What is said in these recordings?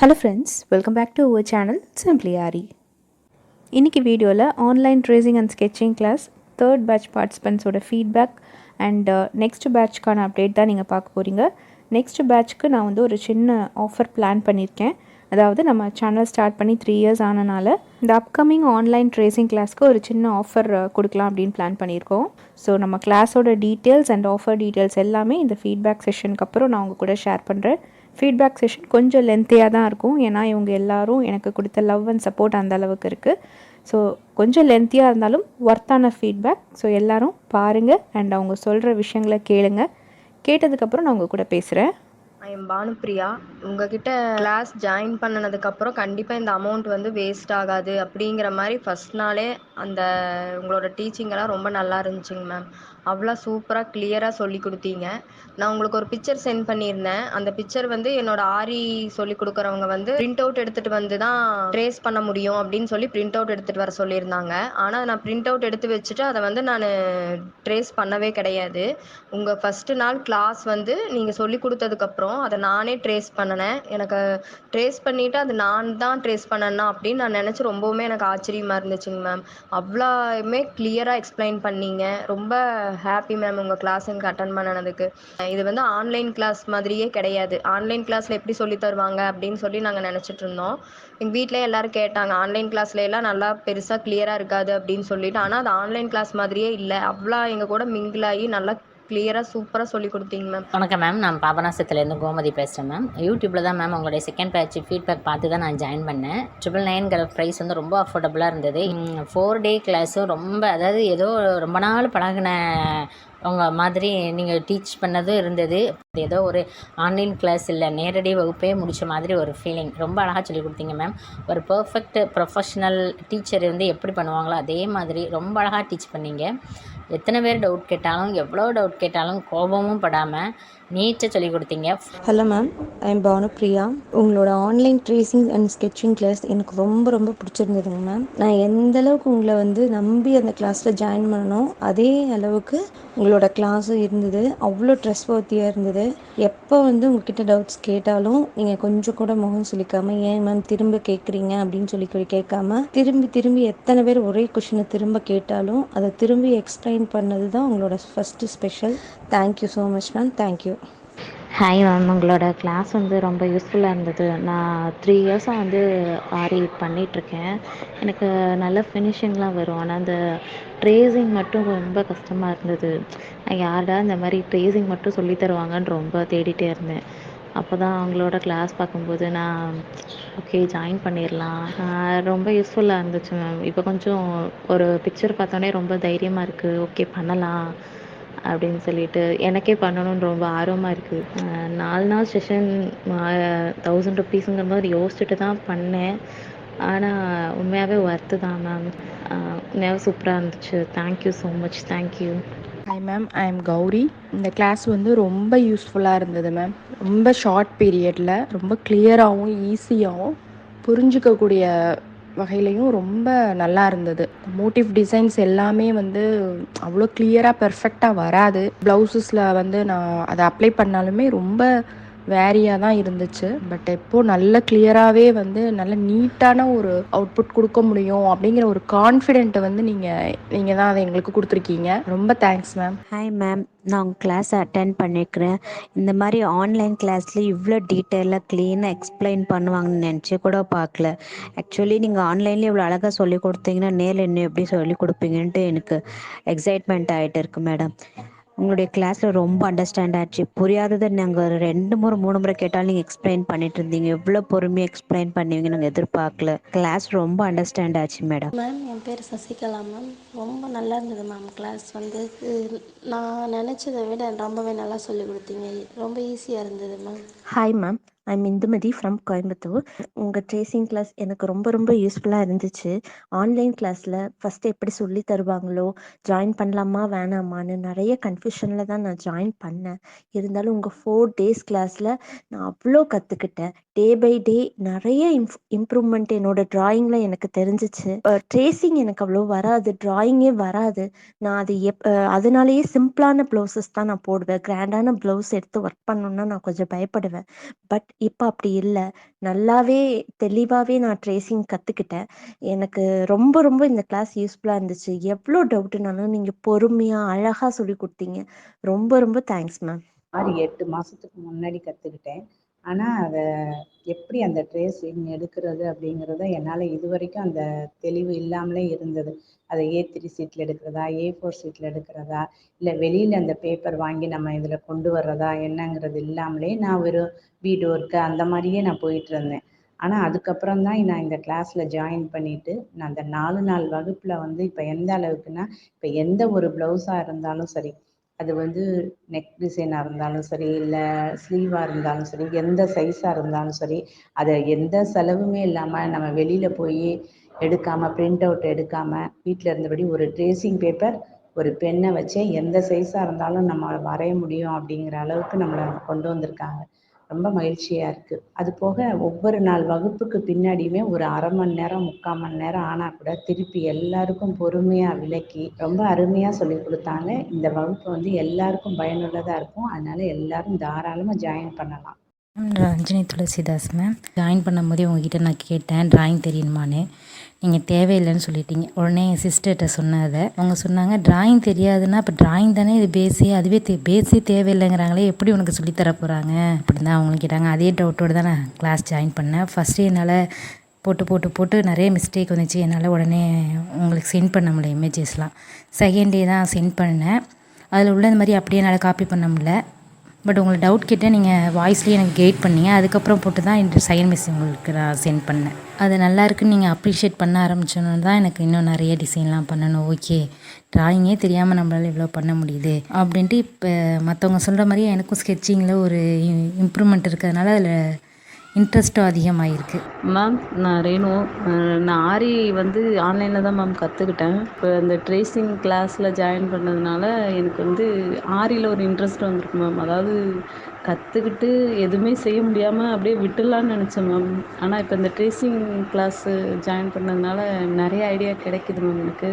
Hello friends, welcome back to our channel simply Aari. இன்றைக்கி வீடியோவில் online tracing and sketching class third batch பார்ட்டிசிபெண்ட்ஸோட feedback and next பேட்ச்க்கான update தான் நீங்கள் பார்க்க போகிறீங்க. நெக்ஸ்ட் பேட்ச்க்கு நான் வந்து ஒரு சின்ன ஆஃபர் பிளான் பண்ணியிருக்கேன். அதாவது நம்ம சேனல் ஸ்டார்ட் பண்ணி 3 இயர்ஸ் ஆனனால இந்த அப்கமிங் ஆன்லைன் ட்ரேசிங் கிளாஸ்க்கு ஒரு சின்ன ஆஃபர் கொடுக்கலாம் அப்படின்னு பிளான் பண்ணியிருக்கோம். ஸோ நம்ம கிளாஸோட டீட்டெயில்ஸ் அண்ட் ஆஃபர் டீட்டெயில்ஸ் எல்லாமே இந்த ஃபீட்பேக் செஷனுக்கு அப்புறம் நான் உங்கள் கூட ஷேர் பண்ணுறேன். ஃபீட்பேக் செஷன் கொஞ்சம் லென்த்தியாக தான் இருக்கும், ஏன்னா இவங்க எல்லோரும் எனக்கு கொடுத்த லவ் அண்ட் சப்போர்ட் அந்த அளவுக்கு இருக்குது. ஸோ கொஞ்சம் லென்த்தியாக இருந்தாலும் ஒர்த்தான ஃபீட்பேக். ஸோ எல்லோரும் பாருங்கள் அண்ட் அவங்க சொல்கிற விஷயங்களை கேளுங்க. கேட்டதுக்கப்புறம் நான் உங்கள் கூட பேசுகிறேன். ஐ எம் பானுப்ரியா. உங்ககிட்ட கிளாஸ் ஜாயின் பண்ணினதுக்கப்புறம் கண்டிப்பாக இந்த அமௌண்ட் வந்து வேஸ்ட் ஆகாது அப்படிங்கிற மாதிரி ஃபஸ்ட் நாளே அந்த உங்களோட டீச்சிங்கெல்லாம் ரொம்ப நல்லா இருந்துச்சுங்க மேம். அவ்வளோ சூப்பராக கிளியராக சொல்லி கொடுத்தீங்க. நான் உங்களுக்கு ஒரு பிக்சர் சென்ட் பண்ணியிருந்தேன். அந்த பிக்சர் வந்து என்னோட ஆரி சொல்லி கொடுக்குறவங்க வந்து பிரிண்ட் அவுட் எடுத்துகிட்டு வந்து தான் ட்ரேஸ் பண்ண முடியும் அப்படின்னு சொல்லி பிரிண்ட் அவுட் எடுத்துகிட்டு வர சொல்லியிருந்தாங்க. ஆனால் நான் பிரிண்ட் அவுட் எடுத்து வச்சுட்டு அதை வந்து நான் ட்ரேஸ் பண்ணவே கிடையாது. உங்கள் ஃபஸ்ட்டு நாள் கிளாஸ் வந்து நீங்கள் சொல்லி கொடுத்ததுக்கப்புறம் அதை நானே ட்ரேஸ் பண்ணினேன். எனக்கு ட்ரேஸ் பண்ணிவிட்டு அது நான் தான் ட்ரேஸ் பண்ணேன்னா அப்படின்னு நான் நினச்சி ரொம்பவுமே எனக்கு ஆச்சரியமாக இருந்துச்சுங்க மேம். அவ்வளோமே கிளியராக எக்ஸ்பிளைன் பண்ணீங்க. ரொம்ப ஹாப்பி மேம் உங்கள் கிளாஸ் எனக்கு அட்டன் பண்ணினதுக்கு. இது வந்து ஆன்லைன் கிளாஸ் மாதிரியே கிடையாது. ஆன்லைன் கிளாஸில் எப்படி சொல்லி தருவாங்க அப்படின்னு சொல்லி நாங்கள் நினச்சிட்டு இருந்தோம். எங்கள் வீட்டிலே எல்லோரும் கேட்டாங்க, ஆன்லைன் கிளாஸ்ல எல்லாம் நல்லா பெருசாக கிளியராக இருக்காது அப்படின்னு சொல்லிட்டு. ஆனால் அது ஆன்லைன் கிளாஸ் மாதிரியே இல்லை. அவ்வளோ எங்கள் கூட மிங்கிள் ஆகி நல்லா கிளியராக சூப்பராக சொல்லி கொடுத்தீங்க மேம். வணக்கம் மேம், நான் பாபநாசத்துலேருந்து கோமதி பேசுகிறேன் மேம். யூடியூப்பில் தான் மேம் உங்களுடைய செகண்ட் பேட்ச் ஃபீட்பேக் பார்த்து தான் நான் ஜாயின் பண்ணேன். 999ங்கிற ப்ரைஸ் வந்து ரொம்ப அஃபோர்டபுளாக இருந்தது. 4 டே கிளாஸும் ரொம்ப, அதாவது ஏதோ ரொம்ப நாள் பழகின உங்கள் மாதிரி நீங்கள் டீச் பண்ணதும் இருந்தது. ஏதோ ஒரு ஆன்லைன் கிளாஸ் இல்லை, நேரடி வகுப்பே முடித்த மாதிரி ஒரு ஃபீலிங். ரொம்ப அழகாக சொல்லி கொடுத்தீங்க மேம். ஒரு பர்ஃபெக்ட் ப்ரொஃபஷ்னல் டீச்சர் வந்து எப்படி பண்ணுவாங்களோ அதே மாதிரி ரொம்ப அழகாக டீச் பண்ணீங்க. எத்தனை பேர் டவுட் கேட்டாலும், எவ்வளோ டவுட் கேட்டாலும் கோபமும் படாமல் நீட்டாக சொல்லி கொடுத்தீங்க. Hello ma'am, I am Bhanupriya. உங்களோட online tracing and sketching class எனக்கு ரொம்ப ரொம்ப பிடிச்சிருந்ததுங்க மேம். நான் எந்த அளவுக்கு உங்களை வந்து நம்பி அந்த கிளாஸில் ஜாயின் பண்ணணும், அதே அளவுக்கு உங்களோட கிளாஸும் இருந்தது. அவ்வளோ ட்ரெஸ்வர்த்தியாக இருந்தது. எப்போ வந்து உங்ககிட்ட டவுட்ஸ் கேட்டாலும் நீங்கள் கொஞ்சம் கூட முகம் சொல்லிக்காமல், ஏன் மேம் திரும்ப கேட்குறீங்க அப்படின்னு சொல்லி கேட்காம திரும்பி திரும்பி எத்தனை பேர் ஒரே கொஷினை திரும்ப கேட்டாலும் அதை திரும்பி எக்ஸ்பிளைன் பண்ணது தான் உங்களோட first special. Thank you so much ma'am. Thank you. Hi ma'am, உங்களோட கிளாஸ் வந்து ரொம்ப யூஸ்ஃபுல்லாக இருந்தது. நான் 3 இயர்ஸாக வந்து ஆரி பண்ணிகிட்ருக்கேன். எனக்கு நல்ல ஃபினிஷிங்லாம் வரும். ஆனால் அந்த ட்ரேசிங் மட்டும் ரொம்ப கஷ்டமாக இருந்தது. நான் யார்டா இந்த மாதிரி ட்ரேசிங் மட்டும் சொல்லி தருவாங்கன்னு ரொம்ப தேடிட்டே இருந்தேன். அப்போ தான் அவங்களோட கிளாஸ் பார்க்கும்போது நான் ஓகே ஜாயின் பண்ணிடலாம். ரொம்ப யூஸ்ஃபுல்லாக இருந்துச்சு மேம். இப்போ கொஞ்சம் ஒரு பிக்சர் பார்த்தோன்னே ரொம்ப தைரியமாக இருக்குது. ஓகே பண்ணலாம் அப்படின்னு சொல்லிட்டு எனக்கே பண்ணணும்னு ரொம்ப ஆர்வமாக இருக்குது. 4 நாள் செஷன் 1000 ருப்பீஸுங்கிற மாதிரி யோசிச்சுட்டு தான் பண்ணேன். ஆனால் உண்மையாகவே ஒர்த்து தான் மேம். உண்மையாகவே சூப்பராக இருந்துச்சு. Thank you so much. Thank you. Hi ma'am, I am Gauri. இந்த கிளாஸ் வந்து ரொம்ப யூஸ்ஃபுல்லாக இருந்தது மேம். ரொம்ப ஷார்ட் பீரியடில் ரொம்ப கிளியராகவும் ஈஸியாகவும் புரிஞ்சிக்கக்கூடிய வகையிலையும் ரொம்ப நல்லா இருந்தது. மோட்டிவ் டிசைன்ஸ் எல்லாமே வந்து அவ்வளோ கிளியராக பெர்ஃபெக்டாக வராது. ப்ளவுசஸில் வந்து நான் அதை அப்ளை பண்ணாலுமே ரொம்ப வேரியாக தான் இருந்துச்சு. பட் இப்போது நல்ல கிளியராகவே வந்து நல்ல நீட்டான ஒரு அவுட்புட் கொடுக்க முடியும் அப்படிங்கிற ஒரு கான்ஃபிடென்ட்டை வந்து நீங்கள் தான் அதை எங்களுக்கு கொடுத்துருக்கீங்க. ரொம்ப தேங்க்ஸ் மேம். ஹாய் மேம், நான் உங்கள் கிளாஸ் அட்டென்ட் பண்ணிக்கிறேன். இந்த மாதிரி ஆன்லைன் கிளாஸில் இவ்வளோ டீட்டெயிலாக க்ளீனாக எக்ஸ்பிளைன் பண்ணுவாங்கன்னு நினச்சி கூட பார்க்கல. ஆக்சுவலி நீங்கள் ஆன்லைன்லேயே இவ்வளோ அழகாக சொல்லி கொடுத்தீங்கன்னா நேரில் இன்னும் எப்படி சொல்லி கொடுப்பீங்கன்ட்டு எனக்கு எக்ஸைட்மெண்ட் ஆகிட்டு இருக்கு மேடம். உங்களுடைய கிளாஸில் ரொம்ப அண்டர்ஸ்டாண்ட் ஆச்சு. புரியாததை நாங்கள் 2 முறை 3 முறை கேட்டாலும் நீங்கள் எக்ஸ்பிளைன் பண்ணிட்டு இருந்தீங்க. எவ்வளோ பொறுமையாக எக்ஸ்பிளைன் பண்ணுவீங்க நாங்கள் எதிர்பார்க்கல. கிளாஸ் ரொம்ப அண்டர்ஸ்டாண்ட் ஆச்சு மேடம். மேம், என் பேர் சசிகலா மேம். ரொம்ப நல்லா இருந்தது மேம். கிளாஸ் வந்து நான் நினச்சதை விட ரொம்பவே நல்லா சொல்லி கொடுத்தீங்க. ரொம்ப ஈஸியாக இருந்தது ma'am. Hi ma'am, I'm Indumathi from Coimbatore. உங்கள் ட்ரேசிங் கிளாஸ் எனக்கு ரொம்ப ரொம்ப யூஸ்ஃபுல்லாக இருந்துச்சு. ஆன்லைன் கிளாஸில் ஃபஸ்ட்டு எப்படி சொல்லி தருவாங்களோ, ஜாயின் பண்ணலாமா வேணாமான்னு நிறைய கன்ஃபியூஷனில் தான் நான் ஜாயின் பண்ணேன். இருந்தாலும் உங்கள் 4 டேஸ் கிளாஸில் நான் அவ்வளோ கற்றுக்கிட்டேன். டே பை டே நிறைய இம்ப்ரூவ்மெண்ட் என்னோடய ட்ராயிங்கில் எனக்கு தெரிஞ்சிச்சு. ட்ரேசிங் எனக்கு அவ்வளோ வராது, ட்ராயிங்கே வராது. நான் அது அதனாலேயே சிம்பிளான ப்ளவுசஸ் தான் நான் போடுவேன். கிராண்டான ப்ளவுஸ் எடுத்து ஒர்க் பண்ணணுன்னா நான் கொஞ்சம் பயப்படுவேன். பட் இப்போ அப்படி இல்லை. நல்லாவே தெளிவாகவே நான் ட்ரேசிங் கற்றுக்கிட்டேன். எனக்கு ரொம்ப ரொம்ப இந்த கிளாஸ் யூஸ்ஃபுல்லாக இருந்துச்சு. எவ்வளோ டவுட்டுனாலும் நீங்கள் பொறுமையாக அழகாக சொல்லி கொடுத்தீங்க. ரொம்ப ரொம்ப தேங்க்ஸ் மேம். 6-8 மாதத்துக்கு முன்னாடி கற்றுக்கிட்டேன். ஆனால் அதை எப்படி அந்த ட்ரேசிங் எடுக்கிறது அப்படிங்கிறத என்னால் இதுவரைக்கும் அந்த தெளிவு இல்லாமலே இருந்தது. அதை A3 ஷீட்டில் எடுக்கிறதா, A4 ஷீட்டில் எடுக்கிறதா, இல்லை வெளியில் அந்த பேப்பர் வாங்கி நம்ம இதில் கொண்டு வர்றதா என்னங்கிறது இல்லாமலே நான் வெறும் வீடு ஒர்க்கு அந்த மாதிரியே நான் போயிட்டு இருந்தேன். ஆனால் அதுக்கப்புறம் தான் நான் இந்த கிளாஸில் ஜாயின் பண்ணிவிட்டு நான் அந்த 4 நாள் வகுப்பில் வந்து இப்போ எந்த அளவுக்குன்னா, இப்போ எந்த ஒரு ப்ளவுஸாக இருந்தாலும் சரி, அது வந்து நெக் டிசைனாக இருந்தாலும் சரி, இல்லை ஸ்லீவாக இருந்தாலும் சரி, எந்த சைஸாக இருந்தாலும் சரி, அதை எந்த செலவுமே இல்லாமல் நம்ம வெளியில் போய் எடுக்காமல், பிரிண்ட் அவுட் எடுக்காமல், வீட்டில் இருந்தபடி ஒரு ட்ரேசிங் பேப்பர், ஒரு பென்னை வச்சே எந்த சைஸாக இருந்தாலும் நம்ம வரைய முடியும் அப்படிங்கிற அளவுக்கு நம்மளை கொண்டு வந்திருக்காங்க. ரொம்ப மகிழ்ச்சியாக இருக்குது. அது போக ஒவ்வொரு நாள் வகுப்புக்கு பின்னாடியுமே ஒரு 1/2 மணி நேரம் 3/4 மணி நேரம் ஆனால் கூட திருப்பி எல்லாருக்கும் பொறுமையாக விளக்கி ரொம்ப அருமையாக சொல்லி கொடுத்தாங்க. இந்த வகுப்பு வந்து எல்லாருக்கும் பயனுள்ளதாக இருக்கும். அதனால் எல்லாரும் தாராளமாக ஜாயின் பண்ணலாம். ரஞ்சினி துளசிதாஸ் மேம். ஜாயின் பண்ணும்போதே உங்ககிட்ட நான் கேட்டேன் டிராயிங் தெரியுமான்னு. நீங்கள் தேவையில்லைன்னு சொல்லிட்டீங்க. உடனே என் சிஸ்டர்கிட்ட சொன்னதை அவங்க சொன்னாங்க, டிராயிங் தெரியாதுன்னா இப்போ டிராயிங் தானே இது பேஸே, அதுவே பேஸே தேவையில்லைங்கிறாங்களே, எப்படி உனக்கு சொல்லித்தர போகிறாங்க அப்படின்னு தான் அவங்களும் கேட்டாங்க. அதே டவுட்டோடு தான் நான் கிளாஸ் ஜாயின் பண்ணேன். ஃபஸ்ட்டு என்னால் போட்டு நிறைய மிஸ்டேக் வந்துச்சு. என்னால் உடனே உங்களுக்கு சென்ட் பண்ண முடியல இமேஜஸ்லாம். செகண்ட் டே தான் சென்ட் பண்ணேன். அதில் உள்ள இந்த மாதிரி அப்படியே என்னால் காப்பி பண்ண முடியல. பட் உங்களுக்கு டவுட் கேட்டேன், நீங்கள் வாய்ஸ்லேயே எனக்கு கைட் பண்ணீங்க. அதுக்கப்புறம் போட்டு தான் இந்த செகண்ட் மிஸ் உங்களுக்கு நான் சென்ட் பண்ணேன். அது நல்லா இருக்குன்னு நீங்கள் அப்ரிஷியேட் பண்ண ஆரம்பிச்சோன்னு தான் எனக்கு இன்னும் நிறைய டிசைன்லாம் பண்ணணும். ஓகே, டிராயிங்கே தெரியாமல் நம்மளால் இவ்வளோ பண்ண முடியுது அப்படின்ட்டு இப்போ மற்றவங்க சொல்கிற மாதிரியே எனக்கும் ஸ்கெட்சிங்கில் ஒரு இம்ப்ரூவ்மெண்ட் இருக்கிறதுனால அதில் இன்ட்ரெஸ்ட்டும் அதிகமாகிருக்கு. மேம், நான் ரேணு. நான் ஆரி வந்து ஆன்லைனில் தான் மேம் கற்றுக்கிட்டேன். இப்போ இந்த ட்ரேசிங் கிளாஸில் ஜாயின் பண்ணதுனால எனக்கு வந்து ஆரியில் ஒரு இன்ட்ரெஸ்ட் வந்திருக்கு மேம். அதாவது கற்றுக்கிட்டு எதுவுமே செய்ய முடியாமல் அப்படியே விட்டுடலான்னு நினச்சேன் மேம். ஆனால் இப்போ இந்த ட்ரேசிங் கிளாஸு ஜாயின் பண்ணதுனால நிறைய ஐடியா கிடைக்குது மேம் எனக்கு.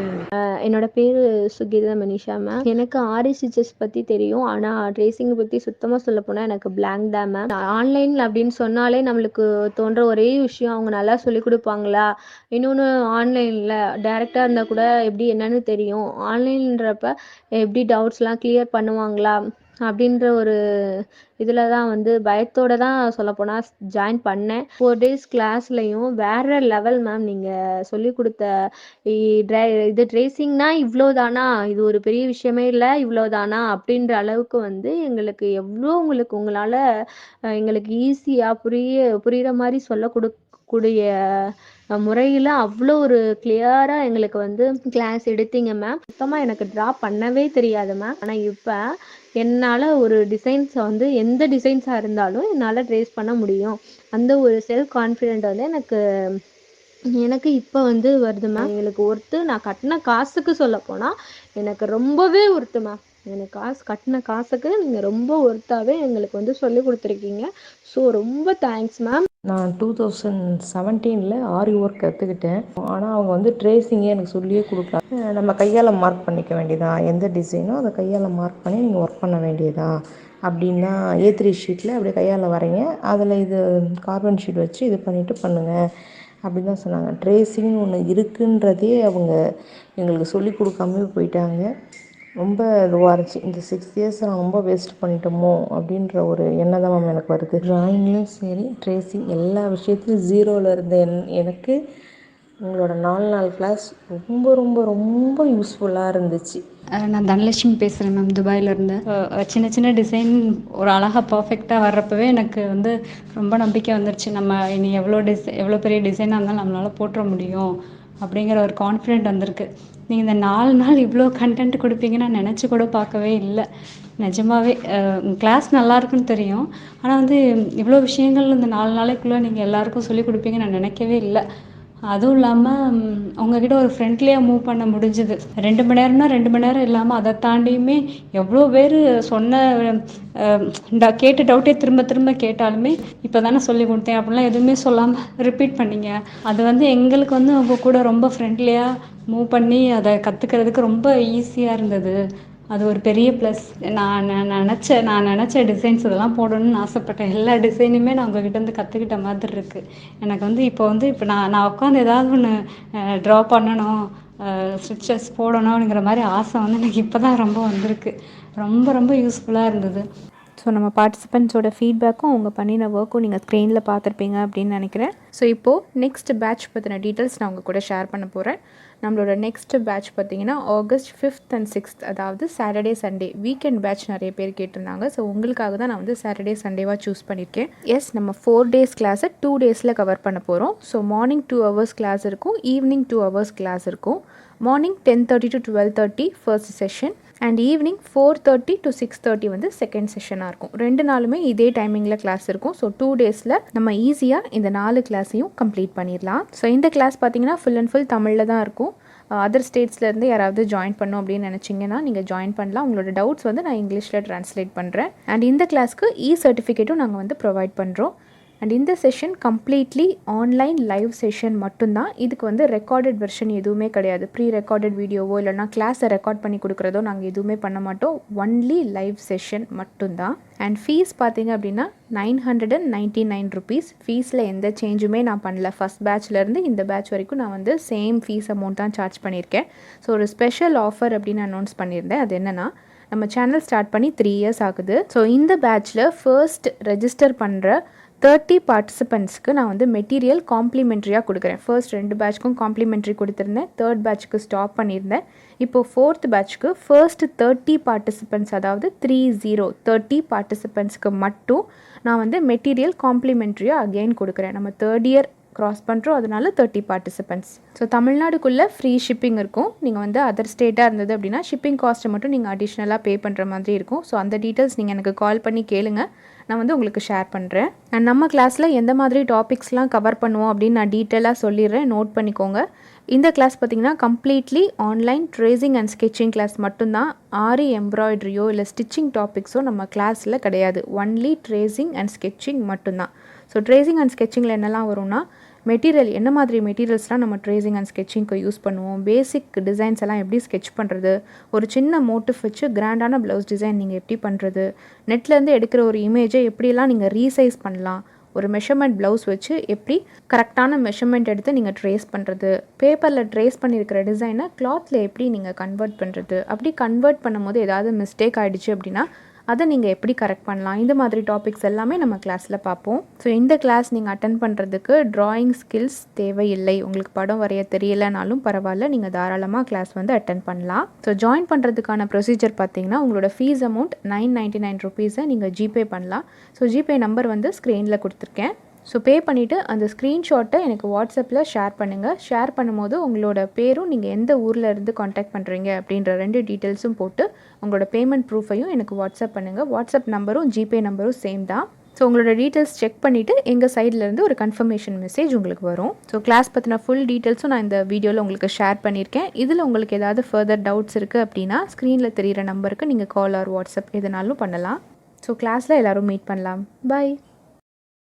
என்னோட பேர் சுகீதா மனிஷா மேம். எனக்கு ஆரி ஸ்டிச்சஸ் பற்றி தெரியும், ஆனால் ட்ரேசிங்கை பற்றி சுத்தமாக சொல்ல போனால் எனக்கு பிளாங்க் தான் மேம். ஆன்லைனில் அப்படின்னு சொன்னாலே நம்மளுக்கு தோன்ற ஒரே விஷயம், அவங்க நல்லா சொல்லி கொடுப்பாங்களா, இன்னொன்று ஆன்லைனில் டைரெக்டாக இருந்தால் கூட எப்படி என்னன்னு தெரியும், ஆன்லைன்றப்ப எப்படி டவுட்ஸ்லாம் கிளியர் பண்ணுவாங்களா அப்படின்ற ஒரு இதில் தான் வந்து பயத்தோடு தான் சொல்லப்போனால் ஜாயின் பண்ணேன். 4 days கிளாஸ்லையும் வேறு லெவல் மேம். நீங்கள் சொல்லி கொடுத்த இது ட்ரேசிங்னா இவ்வளோதானா, இது ஒரு பெரிய விஷயமே இல்லை, இவ்வளோதானா அப்படின்ற அளவுக்கு வந்து எங்களுக்கு எவ்வளோ உங்களால் எங்களுக்கு ஈஸியாக புரிகிற மாதிரி சொல்ல கொடுக்கக்கூடிய முறையில் அவ்வளோ ஒரு கிளியராக எங்களுக்கு வந்து கிளாஸ் எடுத்தீங்க மேம். சுத்தமாக எனக்கு ட்ரா பண்ணவே தெரியாது மேம். ஆனால் இப்போ என்னால் ஒரு டிசைன்ஸை வந்து எந்த டிசைன்ஸாக இருந்தாலும் என்னால் ட்ரேஸ் பண்ண முடியும். அந்த ஒரு செல்ஃப் கான்ஃபிடென்ட் வந்து எனக்கு இப்போ வந்து வருது மேம். எங்களுக்கு ஒர்த்து, நான் கட்டின காசுக்கு சொல்ல போனால் எனக்கு ரொம்பவே ஒர்த்து மேம். எனக்கு கட்டின காசுக்கு நீங்கள் ரொம்ப ஒர்த்தாகவே எங்களுக்கு வந்து சொல்லி கொடுத்துருக்கீங்க. ஸோ ரொம்ப தேங்க்ஸ் மேம். நான் 2017 ஆரி ஒர்க் கற்றுக்கிட்டேன். ஆனால் அவங்க வந்து ட்ரேசிங்கே எனக்கு சொல்லியே கொடுக்கல. நம்ம கையால் மார்க் பண்ணிக்க வேண்டியதா, எந்த டிசைனோ அதை கையால் மார்க் பண்ணி நீங்கள் ஒர்க் பண்ண வேண்டியதா அப்படின்னா, A3 ஷீட்டில் அப்படியே கையால் வரைங்க, அதில் இது கார்பன் ஷீட் வச்சு இது பண்ணிவிட்டு பண்ணுங்கள் அப்படின்னு தான் சொன்னாங்க. ட்ரேசிங்னு ஒன்று இருக்குன்றதே அவங்க எங்களுக்கு சொல்லி கொடுக்காமவே போயிட்டாங்க. ரொம்ப இதுவாக இருந்துச்சு. இந்த 6 years நான் ரொம்ப வேஸ்ட் பண்ணிட்டோமோ அப்படின்ற ஒரு எண்ணம் தான் மேம் எனக்கு வருது. ட்ராயிங்லேயும் சரி, ட்ரேசிங் எல்லா விஷயத்துலையும் 0ல் இருந்த எனக்கு உங்களோட 4 நாள் கிளாஸ் ரொம்ப ரொம்ப ரொம்ப யூஸ்ஃபுல்லாக இருந்துச்சு. நான் தனலட்சுமி பேசுகிறேன் மேம், துபாயிலேருந்து. சின்ன சின்ன டிசைன் ஒரு அழகாக பர்ஃபெக்டாக வர்றப்பவே எனக்கு வந்து ரொம்ப நம்பிக்கை வந்துருச்சு. நம்ம இனி எவ்வளோ பெரிய டிசைனாக இருந்தாலும் நம்மளால் போட்டுற முடியும் அப்படிங்கிற ஒரு கான்ஃபிடென்ட் வந்திருக்கு. நீங்கள் இந்த 4 நாள் இவ்வளோ கண்டென்ட் கொடுப்பீங்கன்னு நான் நினச்சி கூட பார்க்கவே இல்லை. நிஜமாகவே கிளாஸ் நல்லாயிருக்குன்னு தெரியும், ஆனால் வந்து இவ்வளோ விஷயங்கள் இந்த 4 நாளைக்குள்ளே நீங்கள் எல்லாேருக்கும் சொல்லிக் கொடுப்பீங்கன்னு நான் நினைக்கவே இல்லை. அதுவும் இல்லாமல் உங்ககிட்ட ஒரு ஃப்ரெண்ட்லியாக மூவ் பண்ண முடிஞ்சுது. 2 மணி நேரம்னா 2 மணி நேரம் இல்லாமல் அதை தாண்டியுமே எவ்வளோ பேர் கேட்ட டவுட்டே திரும்ப திரும்ப கேட்டாலுமே இப்போ தானே சொல்லி கொடுத்தேன் அப்படிலாம் எதுவுமே சொல்லாமல் ரிப்பீட் பண்ணிங்க. அது வந்து எங்களுக்கு வந்து உங்கள் கூட ரொம்ப ஃப்ரெண்ட்லியாக மூவ் பண்ணி அதை கற்றுக்கிறதுக்கு ரொம்ப ஈஸியாக இருந்தது. அது ஒரு பெரிய ப்ளஸ். நான் நினச்ச டிசைன்ஸ் இதெல்லாம் போடணும்னு ஆசைப்பட்டேன். எல்லா டிசைனுமே நான் உங்ககிட்ட கற்றுக்கிட்ட மாதிரி இருக்குது. எனக்கு இப்போ நான் உட்காந்து ஏதாவது ஒன்று ட்ரா பண்ணணும், ஸ்டிச்சஸ் போடணுங்கிற மாதிரி ஆசை எனக்கு இப்போ தான் ரொம்ப வந்திருக்கு. ரொம்ப ரொம்ப யூஸ்ஃபுல்லாக இருந்தது. ஸோ நம்ம பார்ட்டிசிபெண்ட்ஸோட ஃபீட்பேக்கும் அவங்க பண்ணின ஒர்க்கும் நீங்கள் ஸ்க்ரீனில் பார்த்துருப்பீங்க அப்படின்னு நினைக்கிறேன். ஸோ இப்போது நெக்ஸ்ட் பேட்ச் பற்றின டீட்டெயில்ஸ் நான் உங்கள் கூட ஷேர் பண்ண போகிறேன். நம்மளோட நெக்ஸ்ட் பேட்ச் பார்த்திங்கன்னா August 5th and 6th, அதாவது சாட்டர்டே சண்டே வீக்கெண்ட் பேட்ச் நிறைய பேர் கேட்டிருந்தாங்க. ஸோ உங்களுக்காக தான் நான் சாட்டர்டே சண்டேவாக சூஸ் பண்ணியிருக்கேன். எஸ், நம்ம 4 days கிளாஸை 2 daysல கவர் பண்ண போகிறோம். ஸோ மார்னிங் 2 hours கிளாஸ் இருக்கும், ஈவினிங் 2 hours கிளாஸ் இருக்கும். Morning 10:30 to 12:30 first session and evening 4:30 to 6:30 second செஷனாக இருக்கும். 2 நாளுமே இதே டைமிங்கில் கிளாஸ் இருக்கும். ஸோ 2 daysல நம்ம ஈஸியாக இந்த 4 கிளாஸையும் கம்ப்ளீட் பண்ணிடலாம். ஸோ இந்த கிளாஸ் பார்த்தீங்கன்னா ஃபுல் அண்ட் ஃபுல் தமிழில் தான் இருக்கும். அதர் ஸ்டேட்ஸ்லேருந்து யாராவது ஜாயின் பண்ணணும் அப்படின்னு நினச்சிங்கன்னா நீங்கள் ஜாயின் பண்ணலாம். உங்களோட டவுட்ஸ் நான் இங்கிலீஷில் ட்ரான்ஸ்லேட் பண்ணுறேன். அண்ட் இந்த கிளாஸ்க்கு சர்டிஃபிகேட்டும் நாங்கள் ப்ரொவைட் பண்ணுறோம். அண்ட் இந்த session completely online live session மட்டும்தான். இதுக்கு ரெக்கார்டட் வெர்ஷன் எதுவுமே கிடையாது. ப்ரீ ரெக்கார்டட் வீடியோவோ இல்லைனா கிளாஸை ரெக்கார்ட் பண்ணி கொடுக்குறதோ நாங்கள் எதுவுமே பண்ண மாட்டோம். ஒன்லி லைவ் செஷன் மட்டும்தான். அண்ட் ஃபீஸ் பார்த்தீங்க அப்படின்னா 999 rupees. ஃபீஸில் எந்த சேஞ்சுமே நான் பண்ணல. ஃபஸ்ட் பேட்ச்லேருந்து இந்த பேட்ச் வரைக்கும் நான் சேம் ஃபீஸ் அமௌண்ட் தான் சார்ஜ் பண்ணியிருக்கேன். ஸோ ஒரு ஸ்பெஷல் ஆஃபர் அப்படின்னு அனௌன்ஸ் பண்ணியிருந்தேன். அது என்னென்னா, நம்ம சேனல் ஸ்டார்ட் பண்ணி 3 years ஆகுது. ஸோ இந்த பேட்ச்சில் ஃபர்ஸ்ட் ரெஜிஸ்டர் பண்ணுற 30 பார்ட்டிசிபெண்ட்ஸ்க்கு நான் மெட்டீரியல் காம்ப்ளிமெண்ட்ரியாக கொடுக்குறேன். ஃபர்ஸ்ட் 2 பேட்ச்க்கும் காம்ப்ளிமெண்ட்ரி கொடுத்துருந்தேன். 3rd பேட்ச்க்கு ஸ்டாப் பண்ணியிருந்தேன். இப்போது 4th பேட்ச்க்கு ஃபர்ஸ்ட் 30 பார்ட்டிசிபெண்ட்ஸ், அதாவது 30 பார்ட்டிசிபெண்ட்ஸ்க்கு மட்டும் நான் மெட்டீரியல் காம்ப்ளிமெண்ட்ரியாக அகெயின் கொடுக்குறேன். நம்ம 3rd year க்ராஸ் பண்ணுறோம், அதனால 30 பார்ட்டிசிபெண்ட்ஸ். ஸோ தமிழ்நாடுக்குள்ளே ஃப்ரீ ஷிப்பிங் இருக்கும். நீங்கள் அதர் ஸ்டேட்டாக இருந்தது அப்படின்னா ஷிப்பிங் காஸ்ட்டை மட்டும் நீங்கள் அடிஷ்னலாக பே பண்ணுற மாதிரி இருக்கும். ஸோ அந்த டீட்டெயில்ஸ் நீங்கள் எனக்கு கால் பண்ணி கேளுங்க, நான் உங்களுக்கு ஷேர் பண்ணுறேன். அண்ட் நம்ம கிளாஸில் எந்த மாதிரி டாபிக்ஸ்லாம் கவர் பண்ணுவோம் அப்படின்னு நான் டீட்டெயிலாக சொல்லிடுறேன், நோட் பண்ணிக்கோங்க. இந்த கிளாஸ் பார்த்திங்கன்னா completely online tracing and sketching class மட்டும்தான். ஆரி எம்ப்ராய்டரியோ இல்லை ஸ்டிச்சிங் டாபிக்ஸோ நம்ம கிளாஸில் கிடையாது. ஒன்லி ட்ரேசிங் அண்ட் ஸ்கெட்சிங் மட்டும்தான். ஸோ ட்ரேசிங் அண்ட் ஸ்கெட்சிங்கில் என்னெல்லாம் வரும்னா, மெட்டீரியல் என்ன மாதிரி மெட்டீரியல்ஸ்லாம் நம்ம ட்ரேசிங் அண்ட் ஸ்கெட்சிங்க்கு யூஸ் பண்ணுவோம், பேசிக் டிசைன்ஸ் எல்லாம் எப்படி ஸ்கெட்ச் பண்ணுறது, ஒரு சின்ன மோட்டிவ் வச்சு கிராண்டான ப்ளவுஸ் டிசைன் நீங்கள் எப்படி பண்ணுறது, நெட்லேருந்து எடுக்கிற ஒரு இமேஜை எப்படிலாம் நீங்கள் ரீசைஸ் பண்ணலாம், ஒரு மெஷர்மெண்ட் ப்ளவுஸ் வச்சு எப்படி கரெக்டான மெஷர்மெண்ட் எடுத்து நீங்கள் ட்ரேஸ் பண்ணுறது, பேப்பரில் ட்ரேஸ் பண்ணியிருக்கிற டிசைனை கிளாத்தில் எப்படி நீங்கள் கன்வெர்ட் பண்ணுறது, அப்படி கன்வெர்ட் பண்ணும்போது ஏதாவது மிஸ்டேக் ஆகிடுச்சு அப்படின்னா அதை நீங்கள் எப்படி கரெக்ட் பண்ணலாம், இந்த மாதிரி டாபிக்ஸ் எல்லாமே நம்ம கிளாஸில் பார்ப்போம். ஸோ இந்த கிளாஸ் நீங்கள் அட்டன் பண்ணுறதுக்கு ட்ராயிங் ஸ்கில்ஸ் தேவையில்லை. உங்களுக்கு படம் வரைய தெரியலைனாலும் பரவாயில்ல, நீங்கள் தாராளமாக கிளாஸ் அட்டன் பண்ணலாம். ஸோ ஜாயின் பண்ணுறதுக்கான ப்ரொசீஜர் பார்த்தீங்கன்னா, உங்களோட ஃபீஸ் அமௌண்ட் 999 rupees நீங்கள் ஜிபே பண்ணலாம். ஸோ ஜிபே நம்பர் ஸ்க்ரீனில் கொடுத்துருக்கேன். ஸோ பே பண்ணிவிட்டு அந்த ஸ்க்ரீன்ஷாட்டை எனக்கு வாட்ஸ்அப்பில் ஷேர் பண்ணுங்கள். ஷேர் பண்ணும்போது உங்களோட பேரும் நீங்கள் எந்த ஊரில் இருந்து காண்டாக்ட் பண்ணுறீங்க அப்படின்ற 2 டீட்டெயில்ஸும் போட்டு உங்களோட பேமெண்ட் ப்ரூஃபையும் எனக்கு வாட்ஸ்அப் பண்ணுங்கள். வாட்ஸ்அப் நம்பரும் ஜிபே நம்பரும் சேம் தான். ஸோ உங்களோட டீட்டெயில்ஸ் செக் பண்ணிவிட்டு எங்கள் சைட்லேருந்து ஒரு கன்ஃபர்மேஷன் மெசேஜ் உங்களுக்கு வரும். ஸோ கிளாஸ் பற்றின ஃபுல் டீட்டெயில்ஸும் நான் இந்த வீடியோவில் உங்களுக்கு ஷேர் பண்ணியிருக்கேன். இதில் உங்களுக்கு ஏதாவது ஃபர்தர் டவுட்ஸ் இருக்குது அப்படின்னா ஸ்க்ரீனில் தெரிகிற நம்பருக்கு நீங்கள் கால் ஆர் வாட்ஸ்அப் எதுனாலும் பண்ணலாம். ஸோ கிளாஸில் எல்லோரும் மீட் பண்ணலாம். பை.